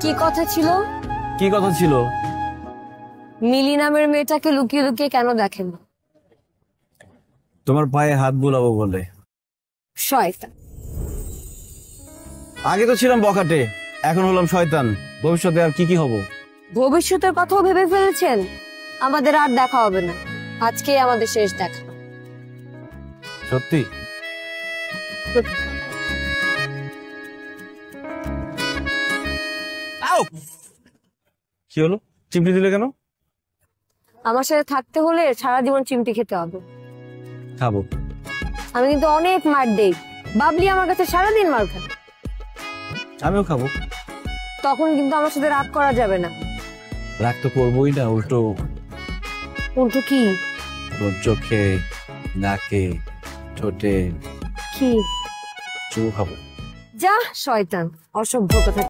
কি কথা ছিল? কি কথা ছিল? মিলি নামের মেয়েটাকে লুকিয়ে লুকিয়ে কেন দেখেন? তোমার পায়ে হাত বুলাবো বলে। শয়তান। আগে তো ছিলাম বখাটে, এখন হলাম শয়তান। ভবিষ্যতে আর কি কি হব? ভবিষ্যতের কথাও ভেবে ফেলেছেন? আমাদের আর দেখা হবে না, আজকেই আমাদের শেষ দেখা। সত্যি? কি হলো, চিমটি দিলে কেন? আমার সাথে থাকতে হলে সারা জীবন চিমটি খেতে হবে। খাবো। আমি কিন্তু অনেক মার দেই, বাবলি আমার কাছে সারাদিন মার খায়। আমিও খাবো। তখন কিন্তু আমার সাথে রাগ করা যাবে না। রাগ তো করবোই না, উল্টো। উল্টো কি? তোর চোখে, নাকে, ঠোঁটে কি? চুমু খাবো। যা শয়তান, অসভ্য কথা।